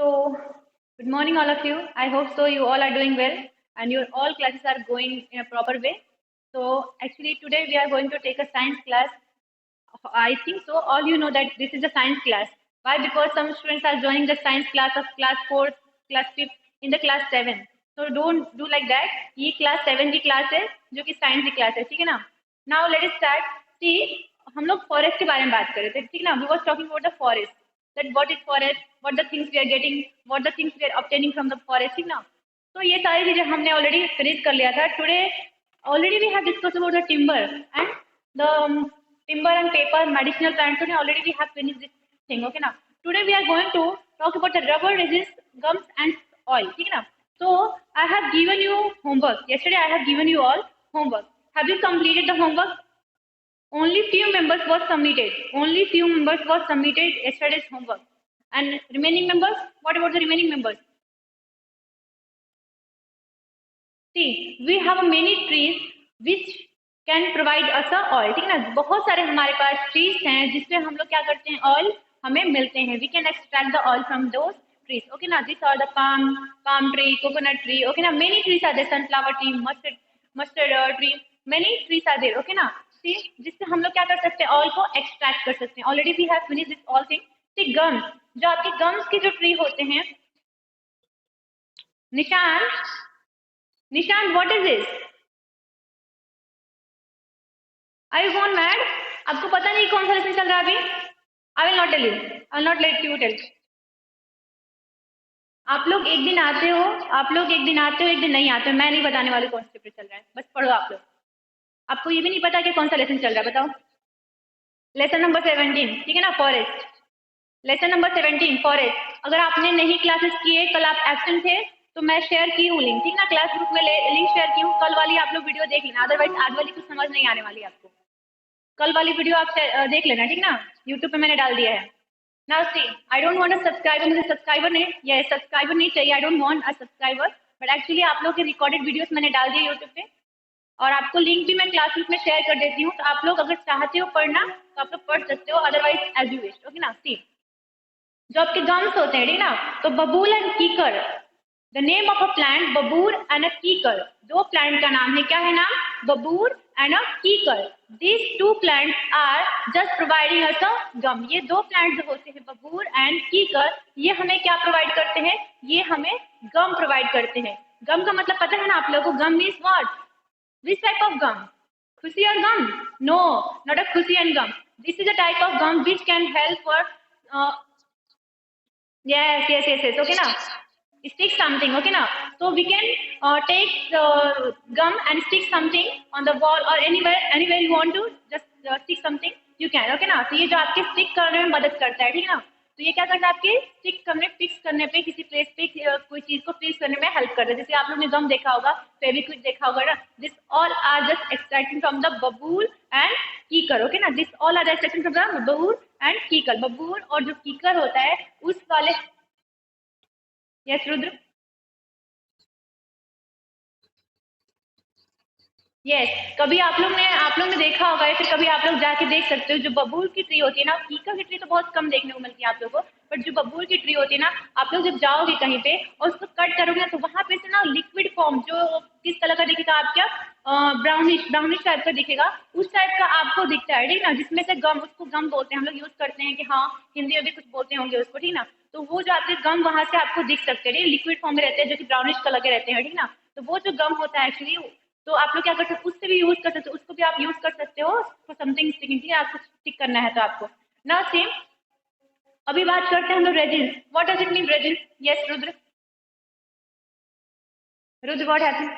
So, good morning, all of you. I hope so. You all are doing well, and your all classes are going in a proper way. So, actually, today we are going to take a science class. I think so. All you know that this is a science class. Why? Because some students are joining the science class of class 4, class 5 in the class 7. So don't do like that. ये class 7 की class है जो कि science की class है, ठीक है ना? Now let us start. See, हम लोग forest के बारे में बात कर रहे थे, ठीक है ना? We was talking about the forest. That what is forest, what the things we are getting, what the things we are obtaining from the forest, ठीक ना? तो ये सारी चीजें हमने already finish कर लिया था. Today already we have discussed about the timber and the timber and paper, medicinal plants. So already we have finished this thing. Okay now. Today we are going to talk about the rubber, resins, gums and oil. ठीक है ना? So I have given you homework. Yesterday I have given you all homework. Have you completed the homework? Only few members was submitted. Only few members was submitted yesterday's homework. And remaining members? What about the remaining members? See, we have many trees which can provide us a oil. ठीक है ना? बहुत सारे हमारे पास trees हैं जिससे हम लोग क्या करते हैं, oil हमें मिलते हैं. We can extract the oil from those trees. Okay ना? These are the palm tree, coconut tree. Okay ना? Many trees are there. Sunflower tree, mustard tree. Many trees are there. Okay ना? See, जिससे हम लोग क्या कर सकते हैं, oil को extract कर सकते हैं. Already we have finished this all thing. See, gums, जो आपके gums के जो tree होते हैं, निशान, what is this? Are you gone mad? आपको पता नहीं कौन सा लेसन चल रहा है अभी? I will not tell you. I will not let you tell. आप लोग एक दिन आते हो, एक दिन नहीं आते हो. मैं नहीं बताने वाली कौन सा चैप्टर चल रहा है. बस पढ़ो आप लोग. आपको ये भी नहीं पता कि कौन सा लेसन चल रहा है, बताओ. लेसन नंबर 17, ठीक है ना? फॉरेस्ट. Lesson number 17 forest. अगर आपने नहीं क्लासेस किए, कल आप एब्सेंट थे, तो मैं शेयर की हूँ लिंक, ठीक ना? क्लास ग्रुप में लिंक शेयर की हूँ. कल वाली आप लोग वीडियो देख लेना, अदरवाइज आज वाली कुछ समझ नहीं आने वाली आपको. कल वाली वीडियो आप देख लेना, ठीक ना? यूट्यूब पे मैंने डाल दिया है. Now see, I don't want a subscriber. मुझे सब्सक्राइबर नहीं, ये सब्सक्राइबर नहीं चाहिए. आई don't want a subscriber, but actually आप लोग के रिकॉर्डेड वीडियोस मैंने डाल दिए यूट्यूब पे, और आपको लिंक भी मैं क्लास ग्रुप में शेयर कर देती हूँ. तो आप लोग अगर चाहते हो पढ़ना तो आप लोग पढ़ सकते हो, otherwise as you wish. Okay ना? सी, जो आपके गम्स होते हैं, ठीक ना? तो बबूल एंड कीकर, the name of a plant बबूर एंड अ कीकर. दो प्लांट का नाम है, क्या है नाम? बबूर and a kikar. These two plants are just providing us a gum. ये दो प्लांट जो होते हैं, बबूर एंड कीकर, ये हमें क्या प्रोवाइड करते हैं? ये हमें गम प्रोवाइड करते हैं. गम का मतलब पता है ना आप लोगों को? Gum means what? Which type of gum? खुशी और गम? No, not a khushi and gham. This is a type of gum which can help for yes. Okay na? Stick something. Okay na? So we can take gum and stick something on the wall or anywhere you want to just stick something you can. Okay ना? तो ये जो आपके stick करने में मदद करता है, ठीक है ना? तो ये क्या करता है, आपके स्टिक करने, फिक्स करने पे, किसी प्लेस पे कोई चीज को फिक्स करने में हेल्प करता है. जैसे आप लोग ने गम देखा होगा, फेविक्विक देखा होगा ना. This all are just extracting from the babool and kikar. Okay ना? This all are extracting from the babool and kikar. बबूल और जो कीकर होता है उस वाले. यस रुद्र. यस, कभी आप लोग ने देखा होगा, या फिर कभी आप लोग जाके देख सकते हो, जो बबूल की ट्री होती है ना, कीका की ट्री तो बहुत कम देखने को मिलती है आप लोगों को, बट जो बबूल की ट्री होती है ना, आप लोग जब जाओगे कहीं पे और उसको कट करोगे ना, तो वहां पे से ना लिक्विड फॉर्म जो किस कलर का दिखेगा, आपका ब्राउनिश टाइप का दिखेगा, उस टाइप का आपको दिखता है, ठीक ना? जिसमें से गम, उसको गम बोलते हैं, हम लोग यूज करते हैं कि हाँ, हिंदी में भी कुछ बोलते होंगे उसको, ठीक ना? तो वो जो आपके गम वहां से आपको दिख सकते हैं, लिक्विड फॉर्म में रहते हैं, जो कि ब्राउनिश कलर के रहते हैं, ठीक ना? तो वो जो गम होता है एक्चुअली, तो आप लोग क्या कर सकते हो, उससे भी यूज कर सकते हो, उसको भी आप यूज कर सकते हो फॉर समथिंग स्टिकिंग, ठीक है? आपको स्टिक करना है तो आपको ना. सेम अभी बात करते हैं हम लोग resin. What does it mean resin? Yes Rudra. Rudra, what happened?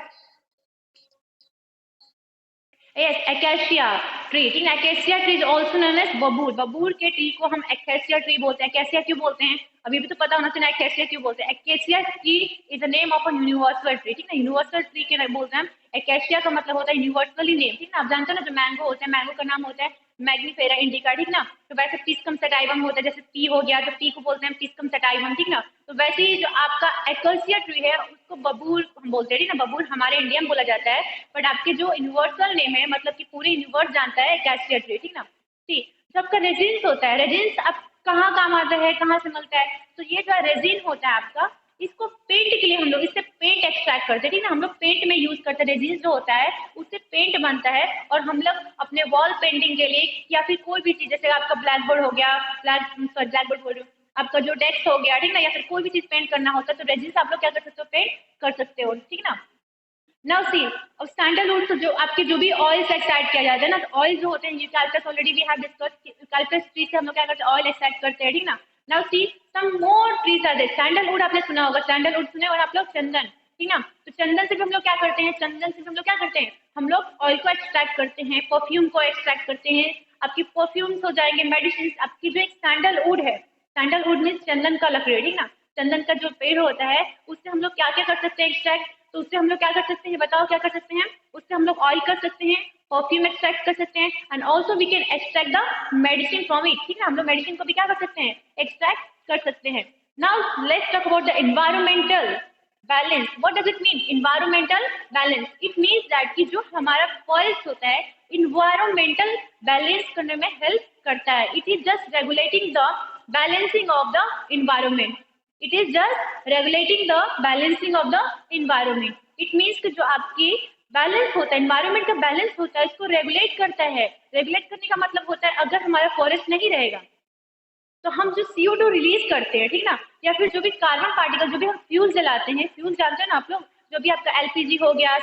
Yes, acacia tree. ठीक है? Acacia tree is also known as बबूल. बबूल के ट्री को हम acacia tree बोलते हैं. acacia क्यों बोलते हैं? अभी भी तो पता होना चाहिए acacia क्यों बोलते हैं. acacia tree is the name of a universal tree. ठीक है? universal tree के बोलते हैं हम. acacia का मतलब होता है universally name. ठीक है? आप जानते हो ना, जो मैंगो होता है, मैंगो का नाम होता है मैग्निफेरा इंडिका, ठीक ना? तो वैसे पिस्कम सटाइवम होता है, जैसे पी हो गया तो पी को बोलते हैं पिस्कम सटाइवम, ठीक ना? तो वैसे ही जो आपका एकेसिया ट्री है उसको बबूल हम बोलते हैं, ठीक ना? बबूल हमारे इंडिया में बोला जाता है, बट आपके जो यूनिवर्सल नेम है, मतलब कि पूरे यूनिवर्स जानता है, एकेसिया ट्री, ठीक ना? ठीक. जो आपका रेजिन्स होता है, रेजिन्स आप कहाँ काम आता है, कहाँ से मिलता है? तो ये जो रेजिन होता है आपका, इसको पेंट के लिए हम लोग इससे पेंट एक्सट्रैक्ट करते हैं, ठीक है ना। हम लोग पेंट में यूज करते हैं, रेजिन जो होता है उससे पेंट बनता है, और हम लोग अपने वॉल पेंटिंग के लिए या फिर कोई भी चीज, जैसे आपका ब्लैक बोर्ड हो गया, ब्लैक बोर्ड बोल रही हूँ, आपका जो डेस्क हो गया, ठीक ना, या फिर कोई भी चीज पेंट करना होता है तो रेजिन से आप लोग क्या कर सकते हो, पेंट कर सकते हो, ठीक ना। नाउ सी, अब सैंडलवुड से जो आपके जो भी ऑयल से एक्सट्रैक्ट किया जाता है ना, तो ऑयल जो होते हैं eucalyptus, already we have discuss, eucalyptus tree से हम लोग क्या करते हैं, ऑयल एक्सट्रैक्ट करते हैं, ठीक ना। Now see, some more trees are there. Sandalwood आपने सुना होगा, सैंडलवुड सुने, और आप लोग चंदन, ठीक ना। तो चंदन से भी हम लोग क्या करते हैं, चंदन से हम लोग क्या करते हैं, हम लोग ऑयल को एक्सट्रैक्ट करते हैं, परफ्यूम को एक्सट्रैक्ट करते हैं, आपकी परफ्यूम्स हो जाएंगे, मेडिसिन, आपकी जो एक सैंडलवुड है, सैंडलवुड मीन्स चंदन का लकड़ी, ठीक ना। चंदन का जो पेड़ होता है उससे हम लोग क्या क्या कर सकते हैं, एक्सट्रैक्ट। तो उससे हम लोग क्या कर सकते हैं, बताओ क्या कर सकते हैं, उससे हम लोग ऑयल कर सकते हैं, परफ्यूम एक्सट्रैक्ट कर सकते हैं, and also we can extract the medicine from it, ठीक है। हम लोग मेडिसिन को भी क्या कर सकते हैं, एक्सट्रैक्ट कर सकते हैं। Now let's talk about the environmental balance. What does it mean environmental balance? It means that कि जो हमारा फॉरेस्ट होता है इन्वायरमेंटल बैलेंस करने में हेल्प करता है। It is just regulating the balancing of the environment. It is just regulating the balancing of the environment. It means कि जो आपकी बैलेंस होता है, इन्वायरमेंट का बैलेंस होता है, इसको रेगुलेट करता है। रेगुलेट करने का मतलब होता है अगर हमारा फॉरेस्ट नहीं रहेगा तो हम जो CO2 रिलीज करते हैं, ठीक ना, या फिर जो भी कार्बन पार्टिकल, जो भी हम फ्यूल जलाते हैं, फ्यूल जानते हैं ना आप लोग, जो भी आपका LPG हो गया,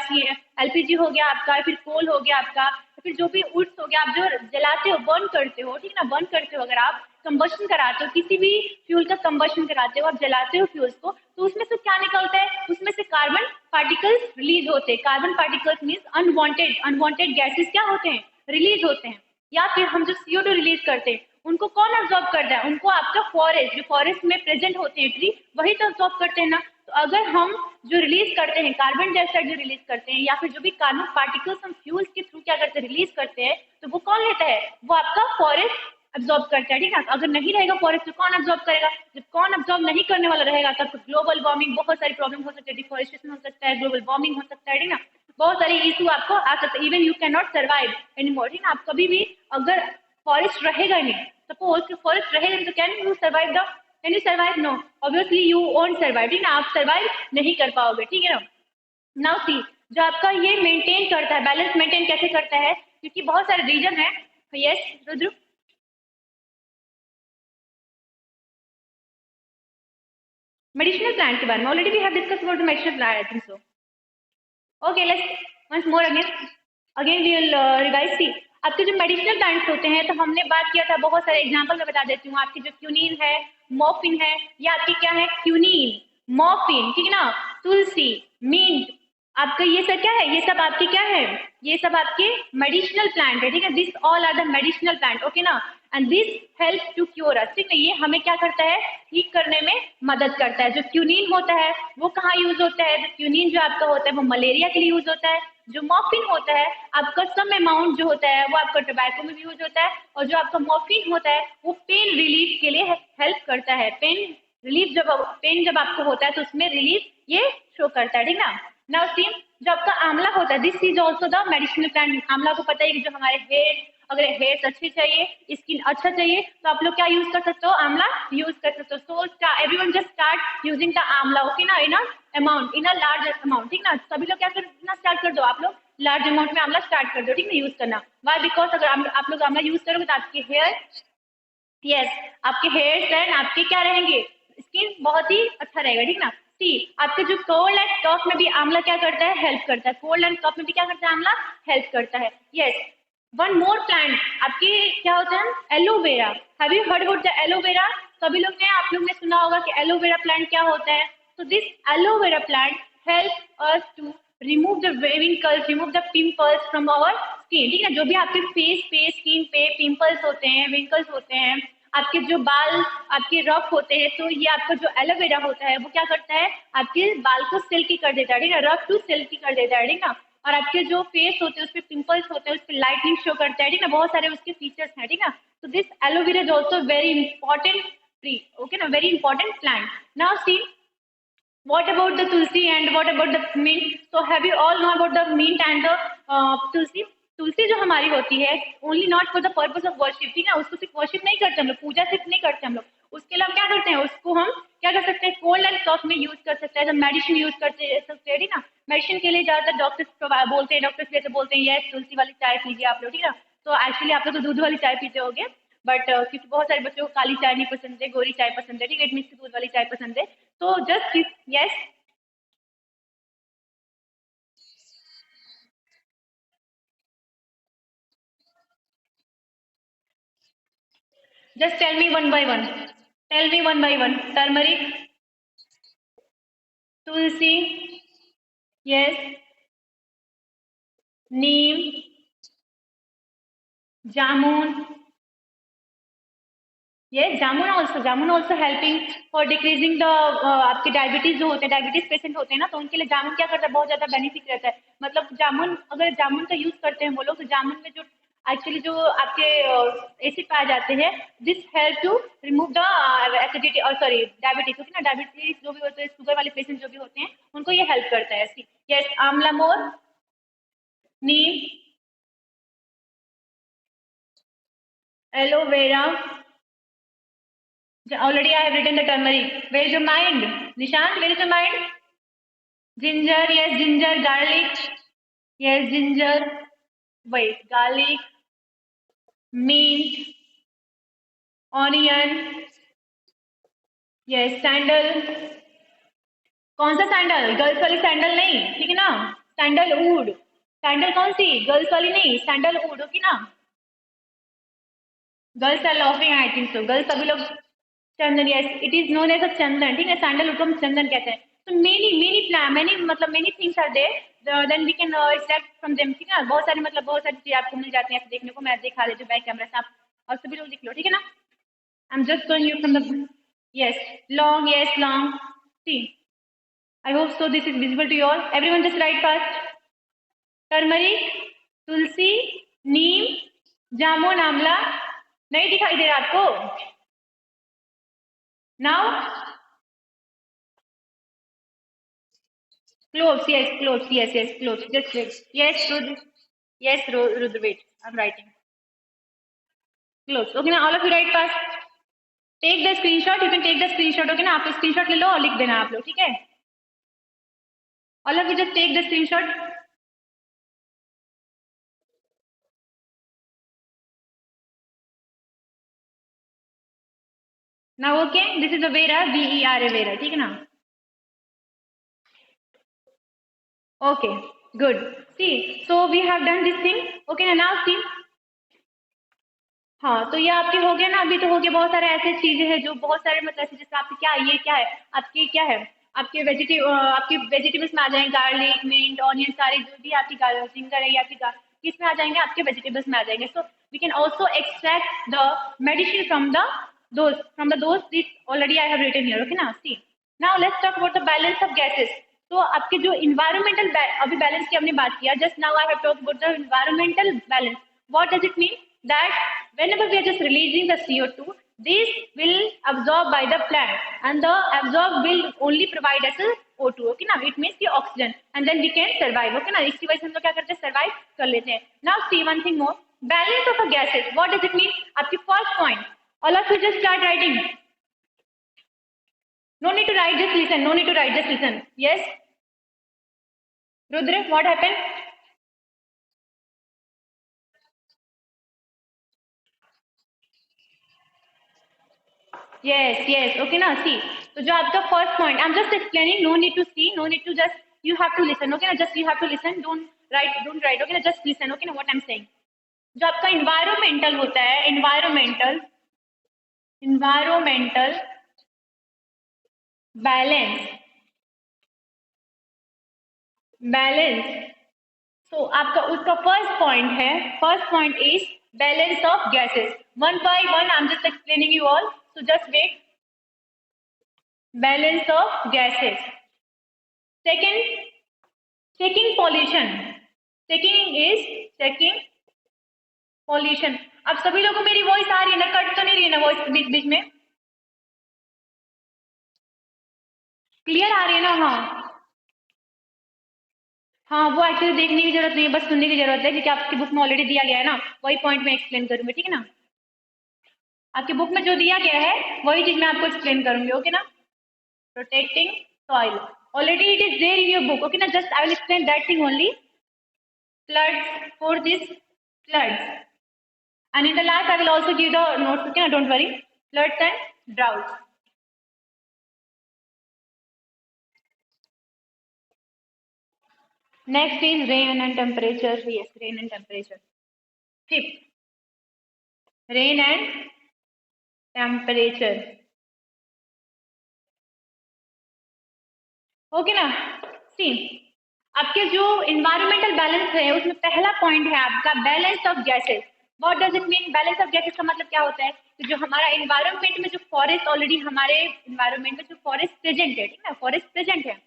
LPG हो गया आपका, फिर कोल हो गया आपका, फिर जो भी वुड्स हो गया, आप जो जलाते हो, बर्न करते हो, ठीक ना, बर्न करते हो, अगर आप कंबशन कराते हो, किसी भी फ्यूल का कंबशन कराते हो, आप जलाते हो फ्यूल्स को, तो उसमें से क्या निकलता है, उसमें से कार्बन पार्टिकल्स रिलीज होते हैं। Carbon particles means unwanted gases क्या होते हैं, रिलीज होते हैं। या फिर हम जो CO2 रिलीज करते हैं, उनको कौन अब्जॉर्ब करता है, उनको आपका फॉरेस्ट, जो फॉरेस्ट में प्रेजेंट होते हैं ट्री, वही तो अब्जॉर्ब करते हैं ना। तो अगर हम जो रिलीज करते हैं कार्बन डाइऑक्साइड, जो रिलीज करते हैं, या फिर जो भी कार्बन पार्टिकल्स हम फ्यूल्स के थ्रू क्या करते हैं, रिलीज करते हैं, तो वो कौन लेता है, वो आपका फॉरेस्ट अब्जॉर्ब करता है, ठीक है। अगर नहीं रहेगा फॉरेस्ट तो कौन अब्जॉर्ब करेगा? जब कौन अब्जॉर्ब नहीं करने वाला रहेगा तब ग्लोबल वार्मिंग, बहुत सारी प्रॉब्लम हो सकती है, डिफॉरेस्टेशन हो सकता है, ग्लोबल वार्मिंग हो सकता है, ठीक ना, बहुत सारे इशू आपको आ सकते हैं। Even you can not survive anymore, ठीक ना। आप कभी भी अगर फॉरेस्ट रहेगा नहीं, सपोज फॉरेस्ट रहेगा नहीं, तो can you survive? No, obviously you won't survive, ठीक ना, आप सर्वाइव नहीं कर पाओगे, ठीक है ना। नाउ सी, जो आपका ये मेंटेन करता है, बैलेंस मेंटेन कैसे करता है, क्योंकि बहुत सारे रीजन है। यस रुद्र, मेडिसिनल प्लांट के बारे में already we have discuss about the medicinal plant, I think so. Okay, let's once more again we will revise. See, आपके जो मेडिसिनल प्लांट्स होते हैं, तो हमने बात किया था, बहुत सारे एग्जांपल मैं बता देती हूँ। आपकी जो क्यूनीन है, मॉर्फिन है, या आपकी क्या है, क्यूनीन, मॉर्फिन, ठीक है ना, तुलसी, मिंट, आपका ये सब क्या है, ये सब आपके क्या है, ये सब आपके मेडिसिनल प्लांट है, ठीक है। This all are the medicinal plant, okay ना, and this help to cure us, ठीक है। ये हमें क्या करता है, ठीक करने में मदद करता है। जो क्यूनीन होता है वो कहाँ यूज होता है, क्यूनीन जो आपका होता है वो मलेरिया के लिए यूज होता है। जो मॉर्फिन होता है आपका सम अमाउंट जो होता है वो आपका टोबैको में भी यूज होता है, और जो आपका मॉर्फिन होता है वो पेन रिलीफ के लिए हेल्प करता है। पेन रिलीफ, जब आपको होता है तो उसमें रिलीफ ये शो करता है, ठीक ना। नाउ सी, जो आपका आंवला होता है, this is also the medicinal plant. आंवला को पता है कि जो हमारे हेयर, अगर हेयर अच्छे चाहिए, स्किन अच्छा चाहिए, तो आप लोग क्या यूज कर सकते हो, आंवला यूज कर सकते हो। So everyone just start using the आंवला, ओके ना, in amount, in a large amount, ठीक ना। सभी लोग क्या करना स्टार्ट कर दो, आप लोग लार्ज अमाउंट में आंवला स्टार्ट कर दो, ठीक ना, यूज करना। वाई? बिकॉज अगर आप लोग आंवला यूज करोगे तो आपके हेयर, यस, आपके हेयर एंड आपके क्या रहेंगे, स्किन बहुत ही अच्छा रहेगा, ठीक ना। सी, आपके जो कोल्ड एंड कफ में भी आंवला क्या करता है, हेल्प करता है। कोल्ड एंड कफ में भी क्या करता है, आंवला हेल्प करता है। यस, वन मोर प्लांट आपके क्या होता है, aloe vera. Have you heard about the aloe vera? सभी लोग ने, आप लोग ने सुना होगा कि एलोवेरा प्लांट क्या होता है। तो this aloe vera plant help us to remove the wrinkles, remove the pimples from our skin, ठीक है। जो भी आपके फेस पे, स्किन पे पिंपल्स होते हैं, विंकल्स होते हैं, आपके जो बाल आपके रफ होते हैं, तो ये आपका जो एलोवेरा होता है वो क्या करता है, आपके बाल को सिल्की कर देता है, ठीक है, रफ टू सिल्की कर देता है, ठीक ना। और आपके जो फेस होते हैं उस पर पिंपल्स होते हैं, उस पर लाइटनिंग शो करता है, ठीक ना, बहुत सारे उसके फीचर्स हैं, ठीक ना। तो this aloe vera is also very important tree, okay ना, very important plant. Now see, what about the tulsi and what about the mint? So have you all know about the mint and the tulsi? तुलसी जो हमारी होती है only not for the purpose of worship, ठीक है, उसको सिर्फ worship नहीं करते हम लोग, पूजा सिर्फ नहीं करते हम लोग, उसके अलावा क्या करते हैं, उसको हम क्या कर सकते हैं, कोल्ड एंड कफ में यूज कर सकते हैं, जब मेडिसिन यूज करते सकते हैं, ठीक ना। मेडिसिन के लिए ज्यादातर डॉक्टर्स बोलते हैं, डॉक्टर्स जैसे बोलते हैं यस तुलसी वाली चाय पीजिए आप लोग, ठीक है। तो एक्चुअली आप लोग तो दूध वाली चाय पीते होगे, बट क्योंकि बहुत सारे बच्चों को काली चाय नहीं पसंद है, गोरी चाय पसंद है, ठीक है, इट मीन्स दूध वाली चाय पसंद है। तो just yes, just tell me one by one. Tell me one by one. Turmeric, tulsi, yes, neem, jamun, yes, jamun also helping for decreasing the आपके डायबिटीज जो होते हैं, डायबिटीज पेशेंट होते हैं ना, तो उनके लिए जामुन क्या करता है, बहुत ज्यादा बेनिफिट रहता है। मतलब जामुन, अगर जामुन का यूज करते हैं वो लोग, तो जामुन में जो एक्चुअली जो आपके एसिड पाए जाते हैं, this help to remove the acidity और सॉरी डायबिटीज, क्योंकि ना डायबिटीज जो भी होते हैं, शुगर वाले पेशेंट जो भी होते हैं, उनको ये हेल्प करता है। यस, आंवला मोर, नीम, aloe vera, already I have written the turmeric. Where is your mind? Nishant, where is your mind? Ginger, yes, ginger, garlic, yes, ginger, wait, garlic, mint, onion, yes, sandal, कौन सा सैंडल, गर्ल्स वाली sandal नहीं, ठीक है ना, sandalwood, sandal कौन सी, girls वाली नहीं, सैंडलवुड, ओके ना। Girls are laughing, I think so, girls सभी लोग, chandan, yes, it is known as a chandan, ठीक है, सैंडलवुड को हम चंदन कहते हैं। तो मेनी प्लान, मेनी मतलब many things are there, then we can extract from them, ठीक है, बहुत सारी मतलब बहुत सारी चीजें आपको मिल जाती हैं ऐसे देखने को, मैं दिखा देती हूँ बैक कैमरा से, आप और सभी लोग लिख लो, ठीक है ना। I am just showing you from the, yes, laung, yes laung, see, I hope so this is visible to you all, everyone just write fast, turmeric, tulsi, neem, jamun, amla, नहीं दिखाई दे रहा आपको now, cloves, yes, cloves, yes, cloves, just wait, yes, Rudra, yes, Rudra, wait, I'm writing, cloves, okay ना, all of you write fast, take the screenshot, you can take the screenshot, okay ना, आप screenshot ले लो और लिख देना आप लोग, ठीक है, all of you just take the screenshot, now okay, this is a Vera, Vera, Vera, ठीक है ना, okay, good, see, so we have done this thing, okay now see, हाँ, तो ये आपके हो गया ना, अभी तो हो गया, बहुत सारे ऐसे चीजें हैं जो बहुत सारे मतलब ऐसे, जैसे आपके क्या, ये क्या है, आपके क्या है, आपके वेजिटेबल्स में आ जाएंगे, गार्लिक, मिंट, ऑनियन, सारे जो भी आपकी जिंजर है या आपकी किस में आ जाएंगे, आपके वेजिटेबल्स में आ जाएंगे। So we can also extract the medicine from the those this already I have written here, okay ना, see, now let's talk about the balance of gases. तो आपके जो इन्वायरमेंटल, अभी बैलेंस की हमने बात किया, just now I have talk about the environmental balance, what does it mean, that whenever we are just releasing the CO2, this will absorb by the plant, and the absorb will only provide us O2, okay ना, it means the oxygen, and then we can survive, okay ना, इसकी वजह से हम लोग क्या करते हैं, survive कर लेते हैं। Now see one thing more, balance of a gases, what does it mean, आपकी first point, all of you just start writing, no need to write, just listen, no need to write, just listen, yes, Rudra, what happened, yes, okay ना, सी, तो जो आपका first point, I am just explaining, no need to see, no need to, just you have to listen, okay ना, just you have to listen, don't write, okay ना, just listen, okay ना, what I am saying, जो आपका environmental होता है, environmental balance, तो आपका उसका first point is balance of gases, one by one I am just explaining you all, so just wait, balance of gases, second, checking pollution, checking pollution. अब सभी लोगों को मेरी वॉइस आ रही है ना, कट तो नहीं रही है ना वॉइस बीच बीच में, क्लियर आ रही है ना, हाँ हाँ, वो एक्चुअली देखने की जरूरत नहीं है, बस सुनने की जरूरत है, क्योंकि आपकी बुक में ऑलरेडी दिया गया है ना, वही पॉइंट में एक्सप्लेन करूंगी, ठीक है ना। आपकी बुक में जो दिया गया है वही चीज मैं आपको एक्सप्लेन करूंगी, ओके ना। Protecting soil, already it is there in your book, okay ना, just I will explain that thing only. Floods, for this floods, and in the last I will also give the notes, okay na, don't worry. Floods and droughts. Next is rain and temperature. Yes, rain and temperature. Fifth, rain and temperature. Okay ना। सी, आपके जो environmental balance है उसमें पहला point है आपका balance of gases. What does it mean balance of gases का मतलब क्या होता है, तो जो हमारा इन्वायरमेंट में जो फॉरेस्ट ऑलरेडी हमारे इन्वायरमेंट में जो फॉरेस्ट प्रेजेंट है, ठीक है, फॉरेस्ट प्रेजेंट है,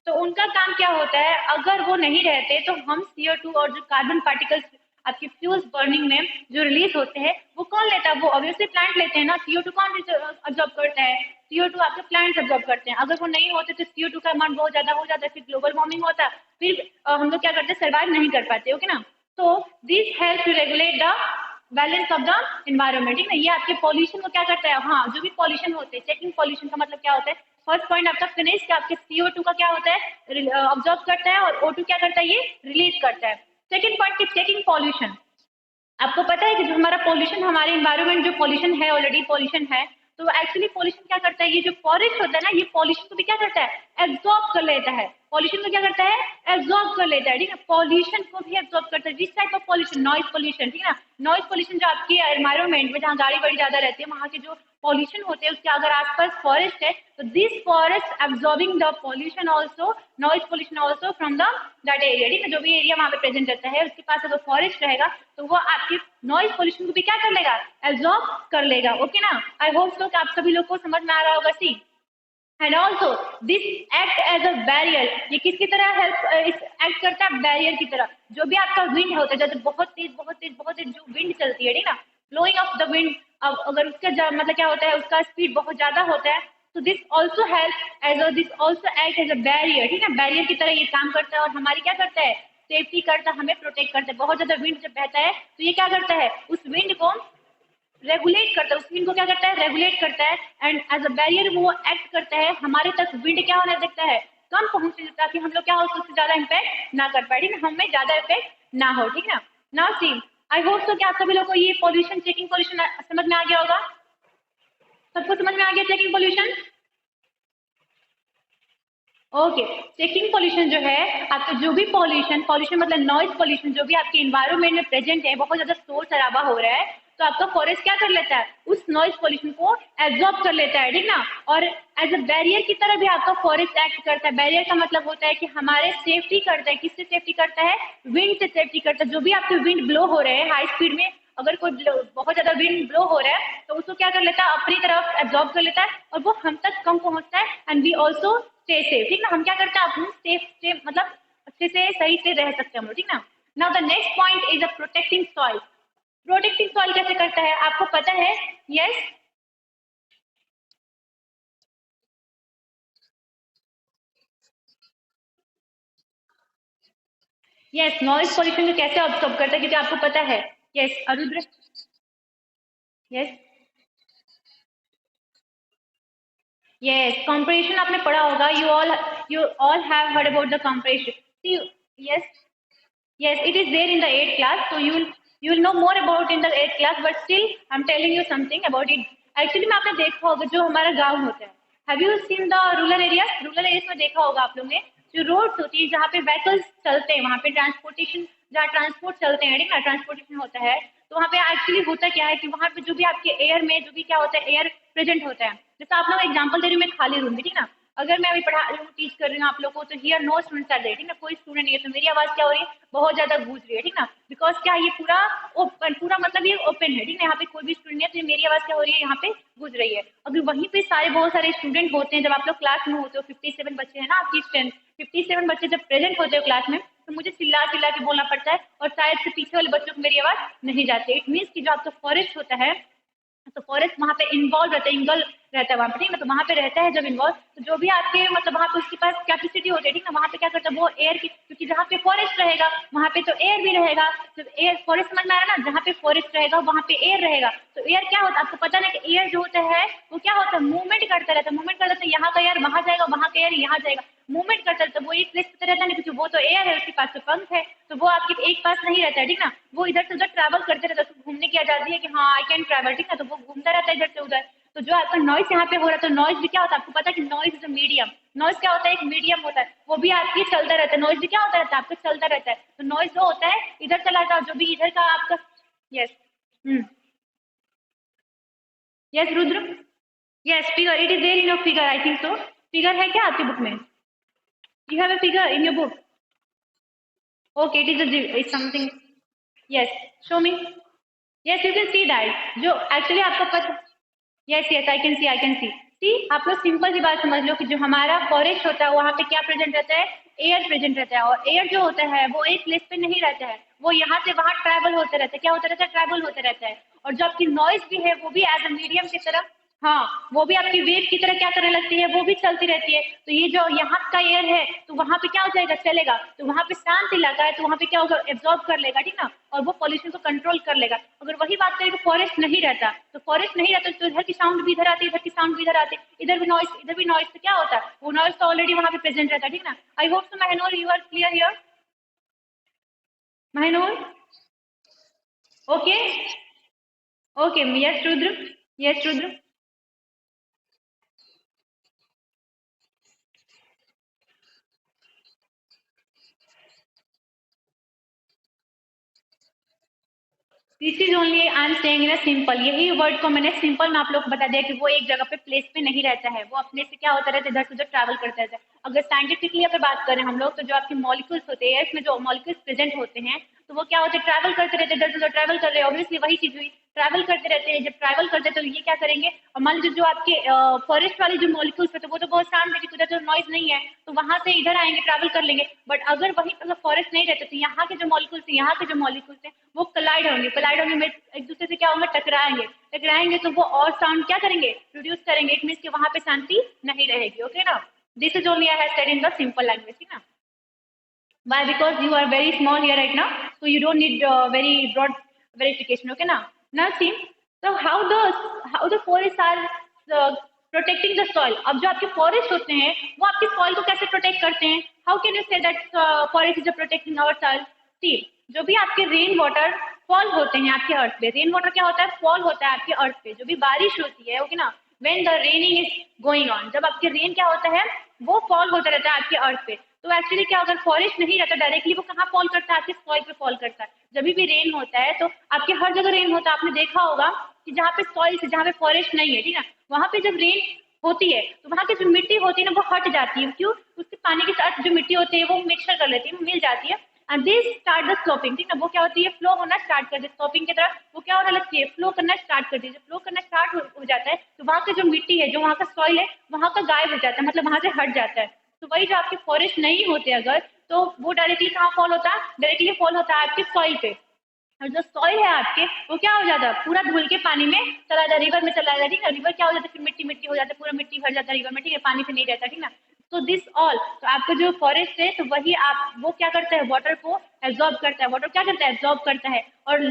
तो उनका काम क्या होता है, अगर वो नहीं रहते तो हम CO2 और जो कार्बन पार्टिकल्स आपके फ्यूल्स बर्निंग में जो रिलीज होते हैं वो कौन लेता है, वो ऑब्वियसली प्लांट लेते हैं ना। CO2 कौन अब्जॉर्ब करता है, CO2 आपके प्लांट्स अब्जॉर्ब करते हैं। अगर वो नहीं होते तो CO2 का अमाउंट बहुत ज्यादा हो जाता है, फिर ग्लोबल वार्मिंग होता है, फिर हम लोग क्या करते हैं, सर्वाइव नहीं कर पाते, ओके ना। तो this help to regulate the balance of the environment, ठीक है। ये आपके पॉल्यूशन को क्या करता है, हाँ जो भी पॉल्यूशन होते हैं, चेकिंग पॉल्यूशन का मतलब क्या होता है, फर्स्ट पॉइंट आपका फिनिश कि आपके CO2 का क्या होता है, ऑब्जॉर्व करता है, और O2 क्या करता है, ये रिलीज करता है। सेकेंड पॉइंट की चेकिंग पॉल्यूशन, आपको पता है कि जो हमारा पॉल्यूशन, हमारे इन्वायरमेंट जो पॉल्यूशन है, ऑलरेडी पॉल्यूशन है, तो एक्चुअली पॉल्यूशन क्या करता है, ये जो फॉरेस्ट होता है ना, ये पॉल्यूशन को भी क्या करता है, एब्जॉर्ब कर लेता है। पॉल्यूशन को क्या करता है, एब्जॉर्ब कर लेता है, ठीक है। पॉल्यूशन को भी एब्जॉर्ब करता है। जिस type of pollution, noise pollution, ठीक है ना, नॉइज पॉल्यूशन जो आपकी एनवायरमेंट में जहाँ गाड़ी बड़ी ज्यादा रहती है, वहाँ के जो पॉल्यूशन होते हैं, उसके अगर आसपास फॉरेस्ट है तो this forest absorbing the pollution also, noise pollution also from the that area, ठीक है। जो भी एरिया वहाँ पे प्रेजेंट रहता है, उसके पास अगर फॉरेस्ट रहेगा तो वो आपकी नॉइज पॉल्यूशन को भी क्या कर लेगा, एब्जॉर्ब कर लेगा, ओके ना। आई होप सो कि आप सभी लोग को समझ में आ रहा होगा। See, and also this act as a barrier, ये किसकी तरह हेल्प एक्ट करता है, बैरियर की तरह। जो भी आपका विंड होता है, जैसे बहुत तेज बहुत तेज बहुत तेज जो विंड चलती है, ठीक ना, ब्लोइंग ऑफ द विंड, अब अगर उसका मतलब क्या होता है, उसका स्पीड बहुत ज्यादा होता है, तो this also help as this also act as a barrier, ठीक है, बैरियर की तरह ये काम करता है, और हमारी क्या करता है, सेफ्टी करता है, हमें प्रोटेक्ट करता है। बहुत ज्यादा विंड जब बहता है तो ये क्या करता है, उस विंड को रेगुलेट करता है, उस विंड को क्या करता है, रेगुलेट करता है, एंड एज अ बैरियर वो एक्ट करता है, हमारे तक विंड क्या होने देता है, कम पहुंचने देता है, ताकि हम लोग क्या हो, उससे ज्यादा इम्पैक्ट ना कर पाए, ठीक है, हमें ज्यादा इफेक्ट ना हो, ठीक है ना। नाउ सी, आई होप सो कि आप सभी लोग को ये पॉल्यूशन, चेकिंग पॉल्यूशन समझ में आ गया होगा, सबको समझ में आ गया checking pollution. Okay, checking pollution जो है आपका, जो भी पॉल्यूशन, पॉल्यूशन मतलब नॉइज पॉल्यूशन, जो भी आपके इन्वायरमेंट में प्रेजेंट है, बहुत ज्यादा शोर शराबा हो रहा है, तो आपका फॉरेस्ट क्या कर लेता है, उस नॉइज पॉल्यूशन को एब्जॉर्ब कर लेता है, ठीक ना। और एज अ बैरियर की तरह भी आपका फॉरेस्ट एक्ट करता है। बैरियर का मतलब होता है कि हमारे सेफ्टी करता है, किससे सेफ्टी करता है, विंड से सेफ्टी करता है। जो भी आपके विंड ब्लो हो रहे हैं हाई स्पीड में, अगर कोई बहुत ज्यादा विंड ब्लो हो रहा है तो उसको क्या कर लेता है, अपनी तरफ एब्जॉर्ब कर लेता है, और वो हम तक कम पहुंचता है, and we also stay safe, ठीक ना। हम क्या करते हैं, अपनी सेफ मतलब अच्छे से सही से रह सकते हैं हम लोग, ठीक ना। Now the next point is a protecting soil. Protecting soil कैसे करता है, आपको पता है, यस यस, नॉइज पॉल्यूशन को कैसे ऑब्जॉर्व करता है, क्योंकि आपको पता है, yes Arudhra, yes yes, compression आपने पढ़ा होगा, you all have heard about the compression. Yes yes, it is there in the 8th class, so you will know more about in the 8th class, but still I'm telling you something about it. Actually में आपने देखा होगा जो हमारा गांव होता है, have you seen the rural areas, rural areas में देखा होगा आप लोग ने, जो रोड्स होती है जहाँ पे व्हीकल्स चलते हैं, वहाँ पे ट्रांसपोर्टेशन, जहाँ ट्रांसपोर्ट चलते हैं, ठीक ना, ट्रांसपोर्टेशन होता है, तो वहाँ पे एक्चुअली होता क्या है कि वहाँ पे जो भी आपके एयर में जो भी क्या होता है, एयर प्रेजेंट होता है। जैसे आप लोग एग्जाम्पल दे रही हूँ, मैं खाली रूम में, ठीक ना, अगर मैं अभी पढ़ा रही हूँ, टीच कर रही हूँ आप लोग को, तो here no students are there, ठीक ना, कोई स्टूडेंट नहीं है, तो मेरी आवाज क्या हो रही है, बहुत ज्यादा गूंज रही है, ठीक ना, बिकॉज क्या ये पूरा ओपन, पूरा मतलब ये ओपन है, ठीक ना, यहाँ पे कोई भी स्टूडेंट नहीं है, तो मेरी आवाज क्या हो रही है, यहाँ पे गूंज रही है। अगर वहीं पे सारे बहुत सारे स्टूडेंट होते हैं, जब आप लोग क्लास में होते हो, 57 बच्चे हैं ना आपकी स्ट्रेंथ, 57 बच्चे जब प्रेजेंट होते हो क्लास में, तो मुझे चिल्ला चिल्ला के बोलना पड़ता है, और शायद से पीछे वाले बच्चों को मेरी आवाज नहीं जाती है। इट मीन्स कि जो आपका फॉरेस्ट होता है, तो फॉरेस्ट वहाँ पे इन्वॉल्व रहता है, इंगल रहता है वहाँ पे, ठीक है ना। तो वहाँ पे रहता है जब इन्वॉल्व, तो जो भी आपके मतलब वहाँ पे उसके पास कैपेसिटी होती है, ठीक है ना, वहाँ पे क्या करता है वो एयर की, क्योंकि जहाँ पे फॉरेस्ट रहेगा वहाँ पे तो एयर भी रहेगा। जब एयर फॉरेस्ट समझ में आ रहा है ना, जहाँ पे फॉरेस्ट रहेगा वहाँ पे एयर रहेगा। तो एयर क्या होता है आपको पता नहीं कि एयर जो होता है वो क्या होता है, मूवमेंट करता रहता है, मूवमेंट करता रहता है, यहाँ का एयर वहाँ जाएगा, वहाँ का एयर यहाँ जाएगा, मूवमेंट करता रहता है। वो एक प्लेस पे रहता नहीं, क्योंकि वो तो एयर है, उसके पास तो पंख है, तो वो आपके एक पास नहीं रहता है, ठीक ना। वो इधर से उधर ट्रैवल करते रहता है, उसको घूमने की आजादी है कि हाँ आई कैन ट्रैवल, ठीक ना। तो वो घूमता रहता है इधर से उधर। तो जो आपका नॉइस यहाँ पे हो रहा है, तो नॉइस भी क्या होता है आपको पता है कि noise is a medium. Noise क्या होता है, एक मीडियम होता है, वो भी आपकी चलता रहता है। नॉइस भी क्या होता रहता है आपका चलता रहता है। तो नॉइस जो होता है इधर चला जाता है, जो भी इधर का आपका, yes, yes Rudra, yes figure, it is there in your figure, I think so. Figure है क्या आपकी बुक में? You have a figure in your book? Okay, it is a it's something. Yes, show me. Yes, you can see that. जो actually आपको पता, yes yes I can see, I can see. See आप लोग simple सी बात समझ लो कि जो हमारा फॉरेस्ट होता है वहाँ पे क्या प्रेजेंट रहता है, एयर प्रेजेंट रहता है। और एयर जो होता है वो एक प्लेस पे नहीं रहता है, वो यहाँ से वहाँ ट्रैवल होते रहता है। क्या होता रहता है, ट्रैवल होते रहता है। और जो आपकी नॉइज भी है वो भी एज अ मीडियम की तरह, हाँ वो भी आपकी वेव की तरह क्या करने लगती है, वो भी चलती रहती है। तो ये जो यहाँ का एयर है तो वहाँ पे क्या हो जाएगा, चलेगा। तो वहाँ पे शांत इलाका है, तो वहाँ पे क्या होगा, एब्जॉर्ब कर लेगा, ठीक ना। और वो पॉल्यूशन को कंट्रोल कर लेगा। अगर वही बात करें तो फॉरेस्ट नहीं रहता, तो फॉरेस्ट नहीं रहता तो इधर की साउंड भी इधर आती है, इधर की साउंड भी इधर आती है, इधर भी नॉइस, इधर भी नॉइस। तो क्या होता है, वो नॉइस तो ऑलरेडी वहाँ पे प्रेजेंट रहता है, ठीक ना। I hope so Mahnoor you are clear here. Mahnoor, okay, okay, yes Rudra, yes Rudra. This is only I am saying in simple, यही वर्ड को मैंने सिंपल में आप लोग को बता दिया कि वो एक जगह पे प्लेस पे नहीं रहता है, वो अपने से क्या होता रहता है, इधर से उधर ट्रैवल करता रहता है। अगर साइंटिफिकली अगर बात करें हम लोग, तो जो आपके मॉलिक्यूल्स होते हैं, इसमें जो मॉलिक्यूल्स प्रेजेंट होते हैं, तो वो क्या होते हैं, ट्रैवल करते रहते हैं, इधर से उधर ट्रैवल कर रहे हैं। ऑब्वियसली वही चीज हुई, ट्रैवल करते रहते हैं। जब ट्रैवल करते हैं तो ये क्या करेंगे, और मान लीजिए जो आपके फॉरेस्ट वाली जो मॉलिक्यूल्स होते हैं वो तो बहुत शांत है, क्योंकि उधर तो नॉइज नहीं है, तो वहां से इधर आएंगे, ट्रैवल कर लेंगे। बट अगर वहीं अगर फॉरेस्ट नहीं रहते तो यहाँ के जो मॉलिक्यूल्स हैं, यहाँ के जो मॉलिक्यूल्स हैं वो कलाइड होंगे, कलाइड होंगे में एक दूसरे से क्या होंगे, टकराएंगे, टकराएंगे तो वो और साउंड क्या करेंगे, प्रोड्यूस करेंगे। इट मीन्स कि वहां पे शांति नहीं रहेगी। ओके ना, this is only I have said in the simple language, ठीक ना। Why? Because you are very small here right now, so you don't need very broad verification. Okay, now now see, so how the forests are protecting the soil. अब जो आपके forest होते हैं वो आपके soil को कैसे protect करते हैं? How can you say that forest is protecting our soil? See, जो भी आपके रेन वाटर फॉल होते हैं आपके अर्थ पे, रेन वाटर क्या होता है, फॉल होता है आपके अर्थ पे। जो भी बारिश होती है, ओके ना, when the raining is going on, जब आपके रेन क्या होता है, वो फॉल होता रहता है आपके अर्थ पे। तो एक्चुअली क्या, अगर फॉरेस्ट नहीं रहता डायरेक्टली, वो कहाँ फॉल करता है, आपके सॉइल पे फॉल करता है। जब भी रेन होता है तो आपके हर जगह रेन होता है, आपने देखा होगा कि जहाँ पे सॉइल से, जहाँ पे फॉरेस्ट नहीं है, ठीक है, वहां पे जब रेन होती है तो वहां की जो मिट्टी होती है ना वो हट जाती है। क्यों? उसके पानी के साथ जो मिट्टी होती है वो मिक्सचर कर लेती है, वो मिल जाती है। And this start the sloping, ठीक है, वो क्या होती है, फ्लो होना स्टार्ट कर देती है स्लोपिंग की तरफ। वो क्या होने लगती है, फ्लो करना स्टार्ट कर देती है। फ्लो करना स्टार्ट हो जाता है तो वहाँ का जो मिट्टी है, जो वहाँ का सॉइल है, वहाँ का गायब हो जाता है, मतलब वहां से हट जाता है। तो वही जो आपके फॉरेस्ट नहीं होते अगर, तो वो डायरेक्टली कहाँ फॉल होता है, डायरेक्टली फॉल होता है आपके सॉइल पे। और जो सॉइल है आपके वो क्या हो जाता है, पूरा धुल के पानी में चला जाता है, रिवर में चला जाता है, ठीक है। रिवर क्या हो जाता है, फिर मिट्टी मिट्टी हो जाता है, पूरा मिट्टी भर जाता है रिवर में, ठीक है, पानी से नहीं रहता, ठीक ना। तो दिस ऑल, तो आपका जो फॉरेस्ट है तो वही आप वो क्या करता है, वाटर को एब्जॉर्ब करता है। वाटर क्या करता है, एब्जॉर्ब करता है। और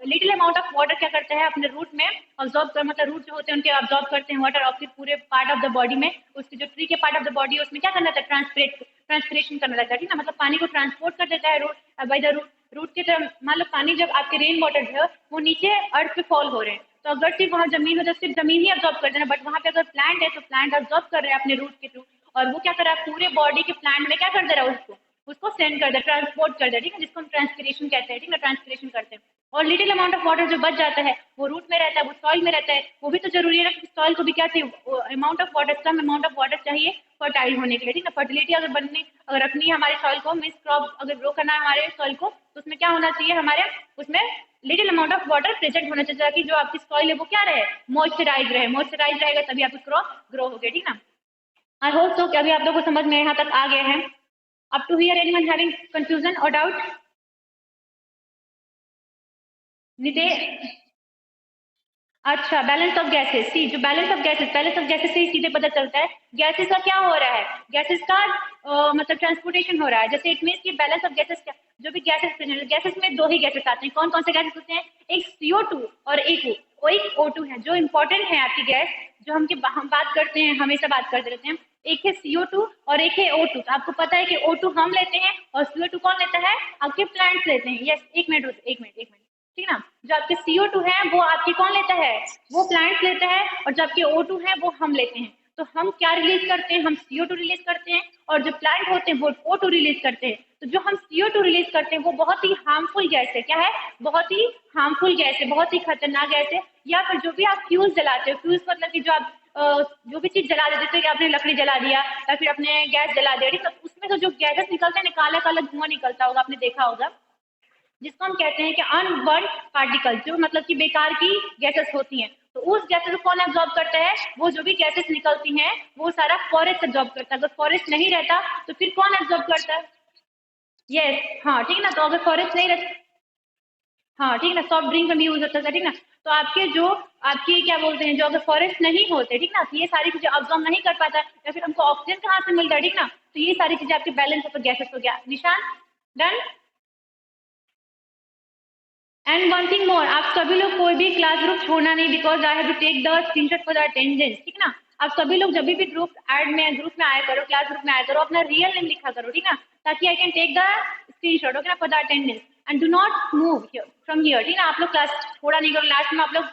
लिटिल अमाउंट ऑफ वाटर क्या करता है, अपने रूट में ऑब्जॉर्ब कर, मतलब रूट जो होते हैं उनके ऑब्जॉर्ब करते हैं वाटर, और फिर पूरे पार्ट ऑफ द बॉडी में, उसकी जो ट्री के पार्ट ऑफ द बॉडी है उसमें क्या करना था, ट्रांसपिरेशन करने लगता है, ठीक ना, मतलब पानी को ट्रांसपोर्ट कर देता है रूट बाई द रूट की तरफ। मान लो पानी जब आपके रेन वाटर है वो नीचे अर्थ पे फॉल हो रहे हैं, तो अगर सिर्फ वहाँ जमीन हो तो सिर्फ जमीन ही अब्जॉर्ब कर देना, बट वहाँ पे अगर प्लांट है तो प्लांट अब्जॉर्ब कर रहे हैं अपने रूट के थ्रू। और वो क्या कर रहा है, पूरे बॉडी के प्लांट में क्या कर दे रहा है, उसको उसको सेंड कर दे, ट्रांसपोर्ट कर दे, ठीक है, जिसको हम ट्रांसपिरेशन कहते हैं, ठीक है, ट्रांसपिरेशन करते हैं। और लिटिल अमाउंट ऑफ वाटर जो बच जाता है वो रूट में रहता है, वो सॉइल में रहता है। वो भी तो जरूरी है ना, कि सॉइल को भी क्या चाहिए, amount of water, come amount of water चाहिए फर्टाइल होने के लिए, ठीक है। फर्टिलिटी अगर बनने, अगर रखनी है हमारे सॉइल को, मीन्स क्रॉप अगर ग्रो करना है हमारे सॉइल को, तो उसमें क्या होना चाहिए, हमारे उसमें little amount of water present होना चाहिए, ताकि जो आपकी सॉइल है वो क्या रहे, मॉइस्चराइज रहे। मॉइस्चराइज रहेगा तभी आपकी क्रॉप ग्रो होगी, ठीक ना। आई होप सो कि अभी आप लोग को समझ में यहाँ तक आ गया है। Up to here anyone having confusion और डाउट? निते, अच्छा, बैलेंस ऑफ गैसेस, सी जो बैलेंस ऑफ गैसेस से ही सीधे पता चलता है गैसेस का क्या हो रहा है, गैसेस का मतलब ट्रांसपोर्टेशन हो रहा है। जैसे इट मीन्स कि बैलेंस ऑफ गैसेस क्या, जो भी गैसेस में दो ही गैसेस आते हैं, कौन कौन से गैसेस होते हैं, एक CO2 और एक O2 है, जो इंपॉर्टेंट है आपकी गैस, जो हम बात करते हैं, हमेशा बात करते रहते हैं। एक है CO2 और एक है O2। तो आपको पता है कि O2 हम लेते हैं और CO2 कौन लेता है, आपके प्लांट्स लेते हैं। यस, एक मिनट, ठीक है ना। जो आपके CO2 है वो आपके कौन लेता है, वो प्लांट्स लेता है, और जो आपके O2 है वो हम लेते हैं। तो हम क्या रिलीज करते हैं, हम CO2 रिलीज करते हैं, और जो प्लांट होते हैं वो O2 रिलीज करते हैं। तो जो हम CO2 रिलीज करते हैं वो बहुत ही हार्मफुल गैस है, क्या है, बहुत ही हार्मफुल गैस है, बहुत ही खतरनाक गैस है। या फिर जो भी आप फ्यूज जलाते हो, फ्यूज मतलब कि जो आप जो भी चीज जला देते, जैसे कि आपने लकड़ी जला दिया या फिर अपने गैस जला दिया, ठीक है, तो उसमें तो जो गैसेस निकलते हैं ना, काला काला धुआं निकलता होगा, आपने देखा होगा, जिसको हम कहते हैं कि अनबर्न पार्टिकल, जो मतलब कि बेकार की गैसेस होती हैं। तो उस गैसेस को कौन एब्जॉर्ब करता है, वो जो भी गैसेस निकलती हैं वो सारा फॉरेस्ट एब्जॉर्ब करता है। अगर फॉरेस्ट नहीं रहता तो फिर कौन एब्जॉर्ब करता है, यस, हाँ ठीक ना। तो अगर फॉरेस्ट नहीं रहता, हाँ ठीक ना, सॉफ्ट ड्रिंक में भी यूज होता है, ठीक ना। तो आपके क्या बोलते हैं, जो अगर फॉरेस्ट नहीं होते, ठीक ना, तो ये सारी चीजें अब्जॉर्ब नहीं कर पाता, या फिर हमको ऑक्सीजन कहाँ से मिलता है, ठीक ना। तो ये सारी चीजें आपके बैलेंस ऑफ गैसेस हो गया। Nishan, done. And one thing more, आप सभी लोग कोई भी क्लास ग्रुप छोड़ना नहीं, because I have to take the screenshot for the attendance, ठीक ना। आप सभी लोग जब भी ग्रुप में आया करो, क्लास ग्रुप में आया करो, अपना रियल नेम लिखा करो, ठीक ना, ताकि I can take the screenshot, okay ना, for the attendance. And do not move from here, ठीक ना। आप लोग क्लास छोड़ा नहीं करो, लास्ट में आप लोग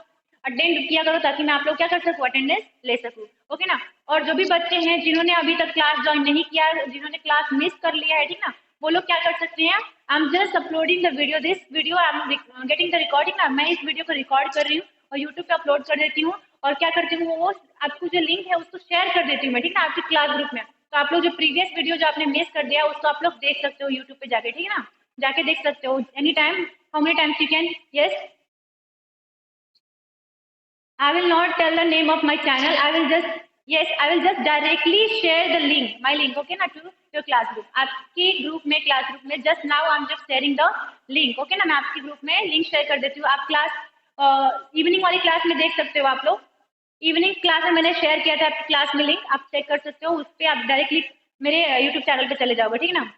अटेंड किया करो, ताकि मैं आप लोग क्या कर सकूँ, अटेंडेंस ले सकूँ, ओके ना। और जो भी बच्चे हैं जिन्होंने अभी तक क्लास ज्वाइन नहीं किया, जिन्होंने क्लास मिस कर लिया है, ठीक ना, वो लोग क्या कर सकते हैं, आई am just uploading the video, this video I am getting the recording ना, मैं इस वीडियो को रिकॉर्ड कर रही हूँ और यूट्यूब पे अपलोड कर देती हूँ। और क्या करती हूँ, वो आपको जो लिंक है उसको शेयर कर देती हूँ मैं, ठीक ना, आपकी क्लास ग्रुप में। तो आप लोग जो प्रीवियस वीडियो जो आपने मिस कर दिया उसको आप लोग देख सकते हो यूट्यूब पे जाके, ठीक है ना, जाके देख सकते हो any time, how many times you can, yes. I will not tell the name of my channel. I will just, yes, I will just directly share the link, my link, okay ना, to your class group. आपके group में, class group में, just now I'm just sharing the link, okay ना, मैं आपके group में link share कर देती हूँ। आप क्लास इवनिंग वाली क्लास में देख सकते हो आप लोग। इवनिंग क्लास में मैंने शेयर किया था आपकी क्लास में लिंक, आप चेक कर सकते हो, उस पर आप डायरेक्टली मेरे यूट्यूब चैनल पे चले जाओगे, ठीक है ना।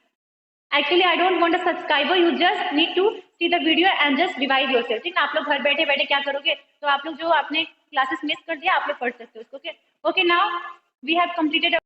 Actually I don't want a subscriber, you just need to see the video and just revise yourself, ठीक ना। आप लोग घर बैठे बैठे क्या करोगे, तो आप लोग जो आपने क्लासेस मिस कर दिया आप लोग पढ़ सकते हो उसको, okay. Okay, now we have completed